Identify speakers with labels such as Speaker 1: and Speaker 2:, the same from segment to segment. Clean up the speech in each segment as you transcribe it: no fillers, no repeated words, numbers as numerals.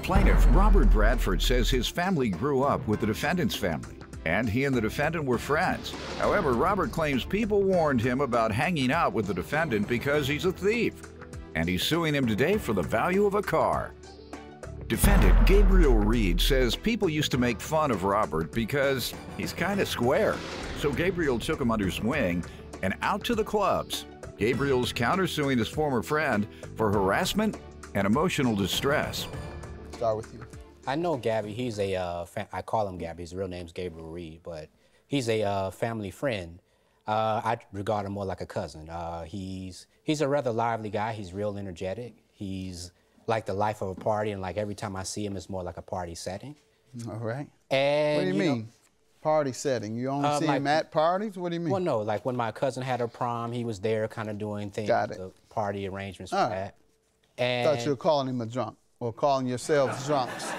Speaker 1: Plaintiff Robert Bradford says his family grew up with the defendant's family, and he and the defendant were friends. However, Robert claims people warned him about hanging out with the defendant because he's a thief, and he's suing him today for the value of a car. Defendant Gabriel Reed says people used to make fun of Robert because he's kind of square. So Gabriel took him under his wing and out to the clubs. Gabriel's countersuing his former friend for harassment and emotional distress.
Speaker 2: Start with you.
Speaker 3: I know Gabby. He's I call him Gabby. His real name's Gabriel Reed, but he's a family friend. I regard him more like a cousin. He's a rather lively guy. He's real energetic. He's like the life of a party, and like every time I see him, it's more like a party setting.
Speaker 2: All right.
Speaker 3: And
Speaker 2: what do you mean? Party setting? You only see him at parties? What do you mean?
Speaker 3: Well, no, like when my cousin had her prom, he was there kind of doing things, the party arrangements for that. And
Speaker 2: I thought you were calling him a drunk, or calling yourselves drunks.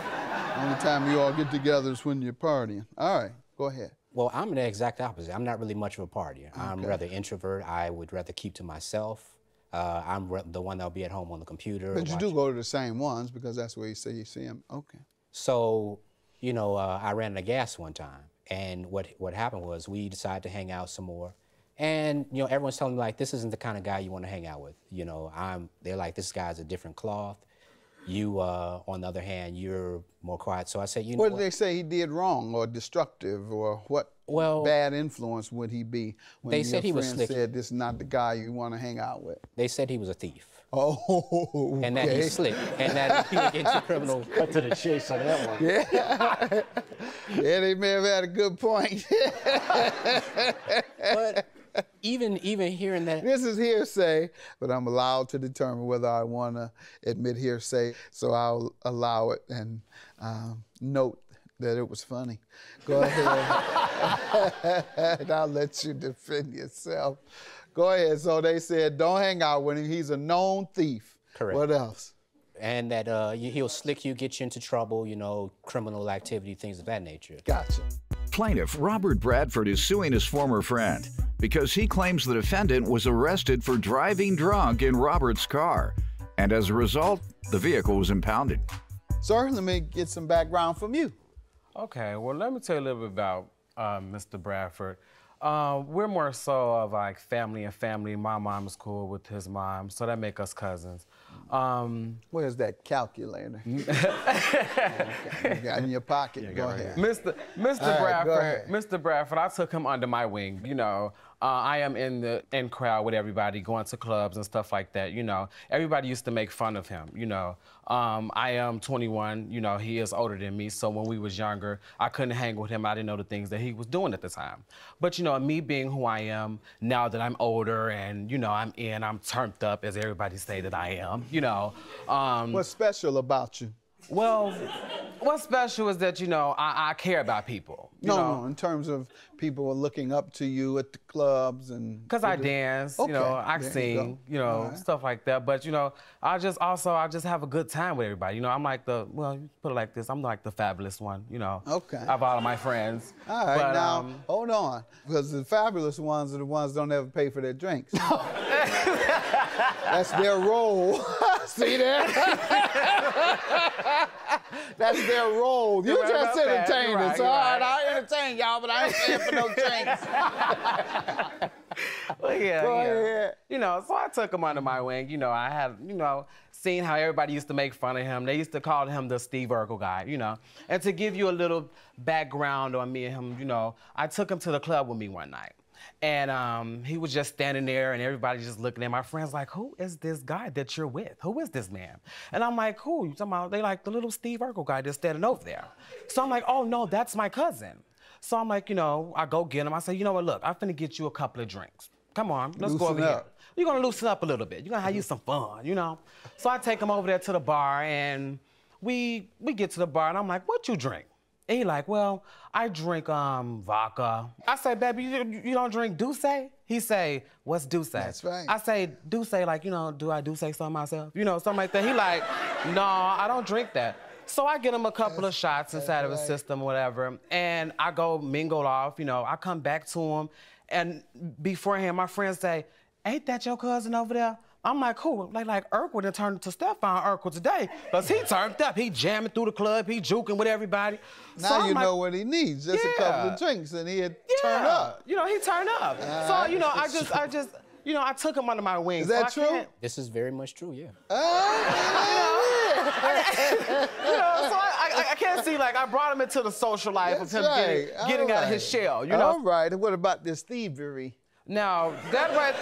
Speaker 2: Only time you all get together is when you're partying. All right, go ahead.
Speaker 3: Well, I'm the exact opposite. I'm not really much of a partier. Okay. I'm rather introvert. I would rather keep to myself. I'm the one that'll be at home on the computer.
Speaker 2: But you do go to the same ones because that's where you say you see them. Okay.
Speaker 3: So, you know, I ran out of gas one time, and what happened was we decided to hang out some more. And, you know, everyone's telling me, like, this isn't the kind of guy you want to hang out with. You know, they're like, this guy's a different cloth. You, on the other hand, you're more quiet. So I said, you know
Speaker 2: what did they say he did wrong or destructive, or what bad influence would he be when
Speaker 3: they said he was slick.
Speaker 2: Said this is not the guy you want to hang out with?
Speaker 3: They said he was a thief.
Speaker 2: Oh, okay.
Speaker 3: And that he's slick, and that he would get into criminal.
Speaker 4: Cut to the chase on that one.
Speaker 2: Yeah, yeah, they may have had a good point.
Speaker 3: But even hearing that.
Speaker 2: This is hearsay, but I'm allowed to determine whether I want to admit hearsay, so I'll allow it and note that it was funny. Go ahead. And I'll let you defend yourself. Go ahead. So they said, don't hang out with him. He's a known thief.
Speaker 3: Correct.
Speaker 2: What else?
Speaker 3: And that he'll slick you, get you into trouble, you know, criminal activity, things of that nature.
Speaker 2: Gotcha.
Speaker 1: Plaintiff Robert Bradford is suing his former friend because he claims the defendant was arrested for driving drunk in Robert's car. And as a result, the vehicle was impounded.
Speaker 2: Sir, let me get some background from you.
Speaker 5: Okay, well, let me tell you a little bit about Mr. Bradford. We're more so of like family and family. My mom is cool with his mom, so that make us cousins.
Speaker 2: Where's that calculator? You got in your pocket.
Speaker 5: Yeah,
Speaker 2: go ahead.
Speaker 5: Mr. Bradford, Mr. Bradford, I took him under my wing, you know. I am in the crowd with everybody, going to clubs and stuff like that, you know. Everybody used to make fun of him, you know. I am 21, you know, he is older than me, so when we was younger, I couldn't hang with him. I didn't know the things that he was doing at the time. But, you know, me being who I am, now that I'm older and, you know, I'm turned up, as everybody say that I am, you know.
Speaker 2: What's special about you?
Speaker 5: Well, what's special is that, you know, I care about people.
Speaker 2: No, in terms of people looking up to you at the clubs and... Because
Speaker 5: I dance, you know, I sing, you know, stuff like that. But, you know, I just have a good time with everybody. You know, I'm like well, you put it like this, I'm like the fabulous one, you know.
Speaker 2: Okay.
Speaker 5: Of all of my friends.
Speaker 2: All right, but, now, hold on. Because the fabulous ones are the ones that don't ever pay for their drinks. That's their role. See that? That's their role. You just entertainers. All right, I entertain y'all, but I ain't paying for no drinks.
Speaker 5: Well, yeah,
Speaker 2: Go ahead.
Speaker 5: You know, so I took him under my wing. You know, I had, you know, seen how everybody used to make fun of him. They used to call him the Steve Urkel guy, you know. And to give you a little background on me and him, you know, I took him to the club with me one night. And he was just standing there and everybody just looking at my friends like, who is this guy that you're with? Who is this man? And I'm like, who? You talking about? They like the little Steve Urkel guy that's standing over there. So I'm like, oh no, that's my cousin. So I'm like, you know, I go get him. I say, you know what, look, I'm finna get you a couple of drinks. Come on, let's go over here. You're gonna loosen up a little bit. You're gonna have you some fun, you know? So I take him over there to the bar and we get to the bar and I'm like, what you drink? And he like, well, I drink vodka. I say, baby, you don't drink Douce? He say, what's Douce?
Speaker 2: That's right.
Speaker 5: I say, Douce, like, you know, do I Douce something myself? You know, something like that. He like, no, I don't drink that. So I get him a couple of shots inside of his system, whatever, and I go mingle off, you know, I come back to him, and beforehand, my friends say, ain't that your cousin over there? I'm like, cool. Like Urkel done turned to Stefan Urkel today. Because he turned up. He jamming through the club. He juking with everybody.
Speaker 2: Now you know what he needs. Just a couple of drinks and he'd turn up.
Speaker 5: You know, he turned up. So, you know, I just, you know, I took him under my wings.
Speaker 2: Is that true?
Speaker 3: This is very much true, yeah.
Speaker 5: You know, so I can't see, like, I brought him into the social life of him getting out of his shell, you know?
Speaker 2: All right, and what about this thievery?
Speaker 5: Now, that right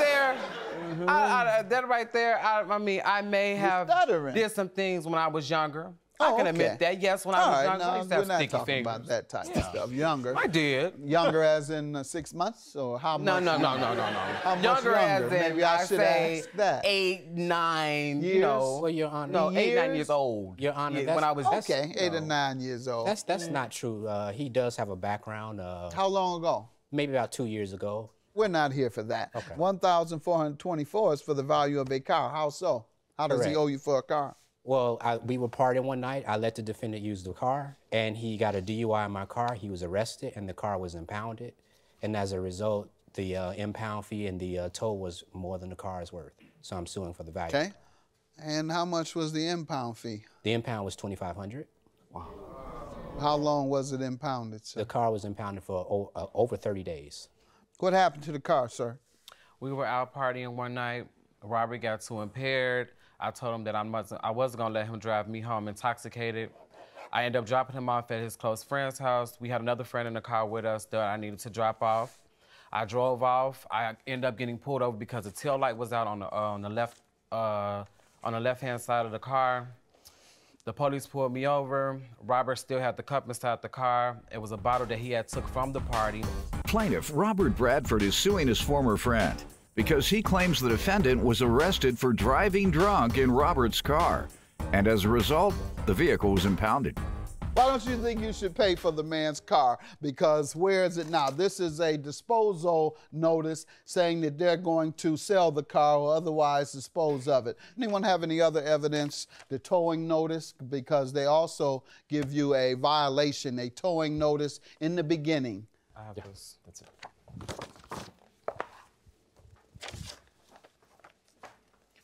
Speaker 5: there, I mean, I may have did some things when I was younger. I can admit that. Yes, when I was younger, I used to have sticky fingers. We're not talking about
Speaker 2: that type of stuff. Younger.
Speaker 5: I did.
Speaker 2: Younger as in 6 months, or how much?
Speaker 5: No.
Speaker 2: How much
Speaker 5: younger as in,
Speaker 2: maybe I should
Speaker 5: say
Speaker 2: ask that.
Speaker 5: 8, 9
Speaker 2: years.
Speaker 5: You know.
Speaker 3: Well, Your Honor.
Speaker 5: No, 8, 9 years old.
Speaker 3: Your Honor,
Speaker 5: when I was
Speaker 2: 8 or 9 years old.
Speaker 3: That's not true. He does have a background.
Speaker 2: How long ago?
Speaker 3: Maybe about 2 years ago.
Speaker 2: We're not here for that.
Speaker 3: Okay.
Speaker 2: 1,424 is for the value of a car. How so? How does he owe you for a car?
Speaker 3: Well, we were partying one night. I let the defendant use the car, and he got a DUI in my car. He was arrested, and the car was impounded. And as a result, the impound fee and the tow was more than the car is worth. So I'm suing for the value.
Speaker 2: Okay. And how much was the impound fee?
Speaker 3: The impound was $2,500.
Speaker 2: Wow. How long was it impounded, sir?
Speaker 3: The car was impounded for over 30 days.
Speaker 2: What happened to the car, sir?
Speaker 5: We were out partying one night. Robert got too impaired. I told him that I wasn't gonna let him drive me home intoxicated. I ended up dropping him off at his close friend's house. We had another friend in the car with us that I needed to drop off. I drove off. I ended up getting pulled over because the tail light was out on the left-hand side of the car. The police pulled me over. Robert still had the cup inside the car. It was a bottle that he had took from the party.
Speaker 1: Plaintiff Robert Bradford is suing his former friend because he claims the defendant was arrested for driving drunk in Robert's car. And as a result, the vehicle was impounded.
Speaker 2: Why don't you think you should pay for the man's car? Because where is it now? This is a disposal notice saying that they're going to sell the car or otherwise dispose of it. Anyone have any other evidence? The towing notice, because they also give you a violation, a towing notice in the beginning.
Speaker 5: I have this. That's it.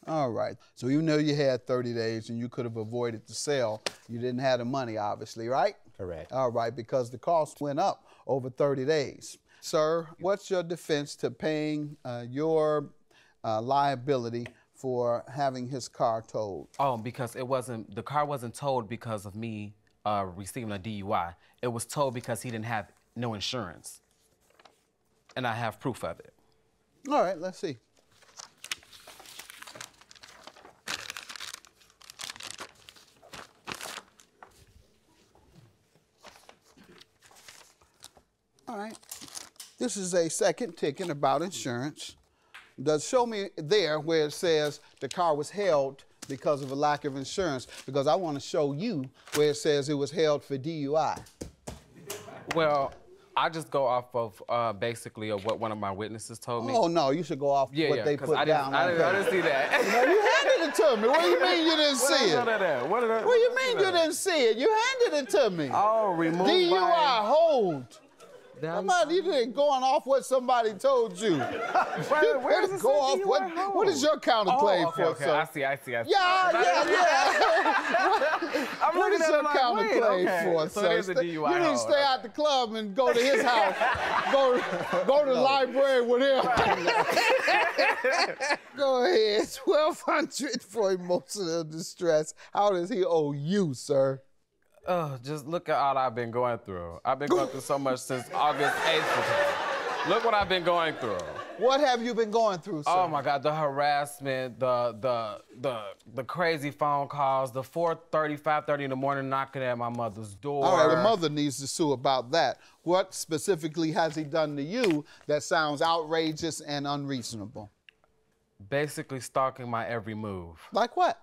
Speaker 2: All right. So even though you had 30 days and you could have avoided the sale, you didn't have the money, obviously, right?
Speaker 3: Correct.
Speaker 2: All right, because the cost went up over 30 days. Sir, what's your defense to paying your liability for having his car towed?
Speaker 5: Oh, because the car wasn't towed because of me receiving a DUI. It was towed because he didn't have no insurance. And I have proof of it.
Speaker 2: All right, let's see. All right. This is a second ticket about insurance. Does show me there where it says the car was held because of a lack of insurance, because I want to show you where it says it was held for DUI.
Speaker 5: Well, I just go off of basically of what one of my witnesses told me.
Speaker 2: Oh, no, you should go off what they put down.
Speaker 5: I didn't see that.
Speaker 2: No, you handed it to me. What do you mean you didn't see it?
Speaker 5: What
Speaker 2: do you mean you didn't see it? You handed it to me.
Speaker 5: Oh, remove
Speaker 2: DUI hold. You didn't going off what somebody told you.
Speaker 5: Where does it
Speaker 2: go off what is your counterclaim for,
Speaker 5: okay.
Speaker 2: sir?
Speaker 5: I see.
Speaker 2: Yeah.
Speaker 5: What
Speaker 2: is your counterclaim for,
Speaker 5: so
Speaker 2: sir?
Speaker 5: It is a DUI
Speaker 2: you didn't stay out the club and go to his house. go to the library with him. Go ahead. $1,200 for emotional distress. How does he owe you, sir?
Speaker 5: Oh, just look at all I've been going through. I've been going through so much since August 8th. Look what I've been going through.
Speaker 2: What have you been going through, sir?
Speaker 5: Oh my God, the harassment, the crazy phone calls, the 4:30, 5:30 in the morning knocking at my mother's door.
Speaker 2: All right, the mother needs to sue about that. What specifically has he done to you that sounds outrageous and unreasonable?
Speaker 5: Basically stalking my every move.
Speaker 2: Like what?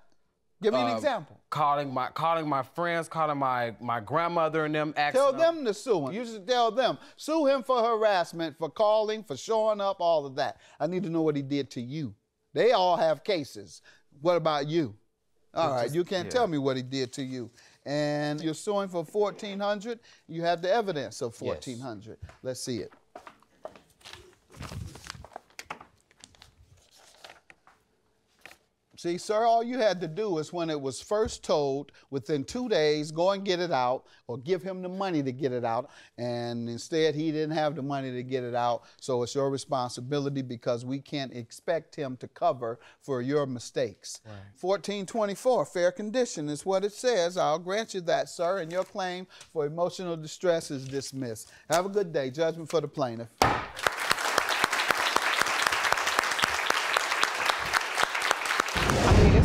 Speaker 2: Give me an example.
Speaker 5: Calling my friends, calling my grandmother and them.
Speaker 2: Tell them to sue him. You should tell them. Sue him for harassment, for calling, for showing up, all of that. I need to know what he did to you. They all have cases. What about you? All right, you can't tell me what he did to you. And you're suing for $1,400. You have the evidence of $1,400. Yes. Let's see it. See, sir, all you had to do is when it was first told, within 2 days, go and get it out or give him the money to get it out. And instead, he didn't have the money to get it out. So it's your responsibility because we can't expect him to cover for your mistakes. Right. 1424, fair condition is what it says. I'll grant you that, sir, and your claim for emotional distress is dismissed. Have a good day. Judgment for the plaintiff.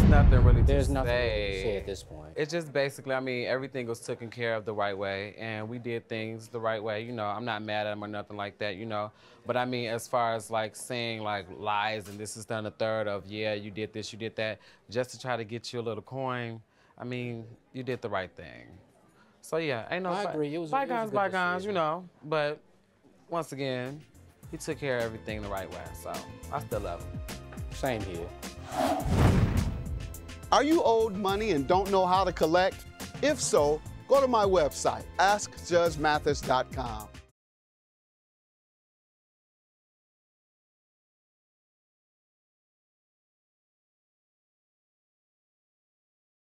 Speaker 5: Nothing really
Speaker 3: There's
Speaker 5: to
Speaker 3: nothing
Speaker 5: say.
Speaker 3: to say at this point.
Speaker 5: It's just basically, I mean, everything was taken care of the right way, and we did things the right way. You know, I'm not mad at him or nothing like that, you know. But I mean, as far as like saying like lies and this is done a third of, yeah, you did this, you did that, just to try to get you a little coin, I mean, you did the right thing. So yeah, ain't no
Speaker 3: I agree. It was
Speaker 5: bygones,
Speaker 3: a good
Speaker 5: bygones,
Speaker 3: decision.
Speaker 5: you know. But once again, he took care of everything the right way, so I still love him.
Speaker 3: Same here.
Speaker 2: Are you owed money and don't know how to collect? If so, go to my website, askjudgemathis.com.